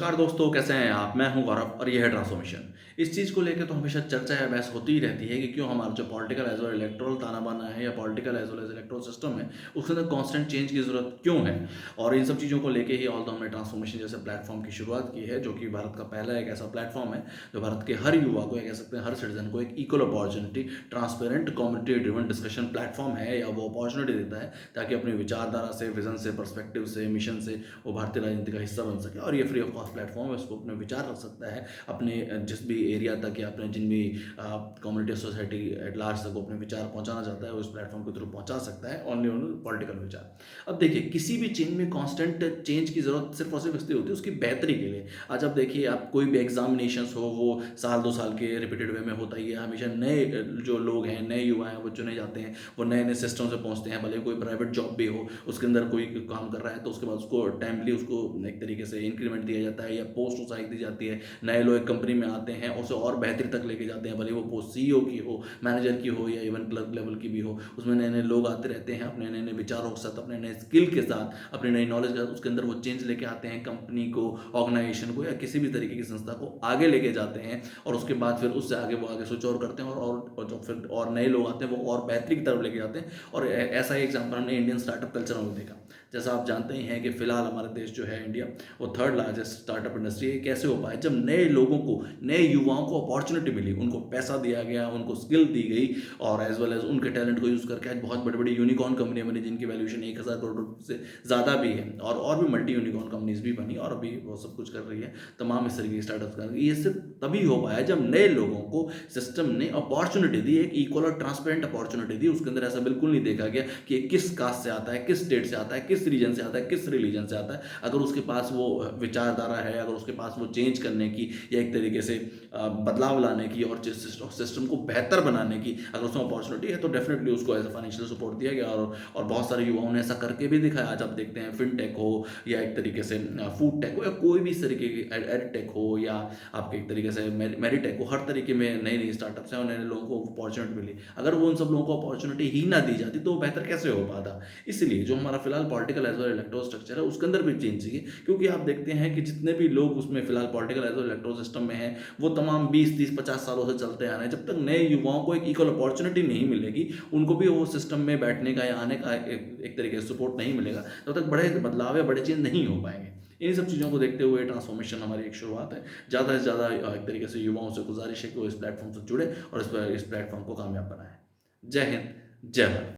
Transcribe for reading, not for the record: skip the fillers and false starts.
नमस्कार दोस्तों, कैसे हैं आप? मैं हूं गौरव और यह है ट्रांसफॉर्मेशन। इस चीज़ को लेके तो हमेशा चर्चा या बहस होती ही रहती है कि क्यों हमारा जो पॉलिटिकल एज़ वेल इलेक्टोरल ताना-बाना है या political as well as electoral system है, उसके अंदर कांस्टेंट चेंज की ज़रूरत क्यों है? और इन सब चीज़ों को लेके ही ऑल्दो हमने ट्रांसफॉर्मेशन जैसे प्लेटफ़ॉर्म की शुरुआत की है, जो कि भारत का पहला एक ऐसा प्लेटफ़ॉर्म है, जो भारत के हर युवा को या कह सकते हैं हर सिटीज़न को एक equal opportunity, transparent, community driven discussion platform है या वो अपॉर्च्युनिटी देता है, ताकि अपनी विचारधारा से, विज़न से, पर्सपेक्टिव से, मिशन से वो भारतीय राजनीति का हिस्सा बन सके और ये फ्री ऑफ कॉस्ट प्लेटफॉर्म है, उसको अपने विचार रख सकता है अपने जिस भी एरिया तक या अपने जिन भी कम्युनिटी सोसाइटी एट लार्ज तक वो अपने विचार पहुंचाना चाहता है वो इस प्लेटफॉर्म के थ्रू पहुंचा सकता है ओनली ऑन पॉलिटिकल विचार। अब देखिए, किसी भी चेंज में कांस्टेंट चेंज की जरूरत सिर्फ और सिर्फ इसलिए होती है उसकी बेहतरी के लिए। आज आप देखिए, आप कोई भी एग्जामिनेशंस हो वो साल दो साल के रिपीटेड वे में होता ही है। हमेशा नए जो लोग हैं, नए युवा हैं, वो चुने जाते हैं, वो नए नए सिस्टम से पहुंचते हैं। भले कोई प्राइवेट जॉब भी हो, उसके अंदर कोई काम कर रहा है तो उसके बाद उसको टाइमली उसको एक तरीके से इंक्रीमेंट दिया जाता है या पोस्ट उसाई दी जाती है। नए लोग एक कंपनी में आते हैं, उसे और बेहतरी तक लेके जाते हैं, भले वो पोस्ट सीईओ की हो, मैनेजर की हो या इवन क्लर्क लेवल की भी हो। उसमें नए नए लोग आते रहते हैं अपने नए नए विचारों के साथ, अपने नए स्किल के साथ, अपनी नई नॉलेज के साथ। उसके अंदर वो चेंज लेके आते हैं, कंपनी को, ऑर्गेनाइजेशन को या किसी भी तरीके की संस्था को आगे लेके जाते हैं। और उसके बाद फिर उससे आगे वो आगे स्विच और करते हैं और जो फिर और नए लोग आते हैं वो और बेहतरी की तरफ लेके जाते हैं। और ऐसा ही एग्जाम्पल हमने इंडियन स्टार्टअप कल्चर में देखा। जैसा आप जानते ही हैं कि फिलहाल हमारा देश जो है इंडिया, वो थर्ड लार्जेस्ट स्टार्टअप इंडस्ट्री है। कैसे हो पाया? जब नए लोगों को, नए युवाओं को अपॉर्चुनिटी मिली, उनको पैसा दिया गया, उनको स्किल दी गई और एज वेल एज उनके टैलेंट को यूज़ करके आज बहुत बड़ी बड़ी यूनिकॉर्न कंपनियां बनी, जिनकी वैल्यूएशन 1,000 करोड़ रुपये से ज़्यादा भी है। और भी मल्टी यूनिकॉर्न कंपनीज भी बनी और अभी वो सब कुछ कर रही है। तमाम इस तरीके की स्टार्टअप कर रही है। ये सिर्फ तभी हो पाया जब नए लोगों को सिस्टम ने अपॉर्चुनिटी दी, एक इक्वल और ट्रांसपेरेंट अपॉर्चुनिटी दी। उसके अंदर ऐसा बिल्कुल नहीं देखा गया कि किस कास्ट से आता है, किस स्टेट से आता है, किस रीजन से आता है, किस रिलीजन से आता है। अगर उसके पास वो विचारधारा है, अगर उसके पास वो चेंज करने की या एक तरीके से बदलाव लाने की और सिस्टम को बेहतर बनाने की अगर उसमें अपॉर्चुनिटी है, तो डेफिनेटली उसको एज अ फाइनेंशियल सपोर्ट दिया गया। और बहुत सारे युवाओं ने ऐसा करके भी दिखाया। आज आप देखते हैं फिनटेक हो या एक तरीके से फूड टेक हो या कोई भी इस तरीके की एडटेक हो या आपके एक तरीके से मेरीटेक हो, हर तरीके में नई नई स्टार्टअप्स हैं और नए नए लोगों को अपॉर्चुनिटी मिली। अगर वो उन सब लोगों को अपॉर्चुनिटी ही ना दी जाती तो वो बेहतर कैसे हो पाता? इसलिए जो हमारा फिलहाल political as well electoral structure है, उसके अंदर भी चेंज चाहिए। क्योंकि आप देखते हैं कि जितने भी लोग उसमें फिलहाल political as well electoral system में हैं, वो तमाम 20, 30, 50 सालों से चलते आ रहे हैं। जब तक नए युवाओं को एक इक्वल अपॉर्चुनिटी नहीं मिलेगी, उनको भी वो सिस्टम में बैठने का या आने का एक तरीके से सपोर्ट नहीं मिलेगा, तब तक बड़े बदलाव या बड़े चेंज नहीं हो पाएंगे। इन सब चीज़ों को देखते हुए ट्रांसफॉर्मेशन हमारी एक शुरुआत है। ज़्यादा से ज़्यादा एक तरीके से युवाओं से गुजारिश है कि वो इस प्लेटफॉर्म से जुड़े और इस प्लेटफॉर्म को कामयाब बनाएं। जय हिंद, जय भारत।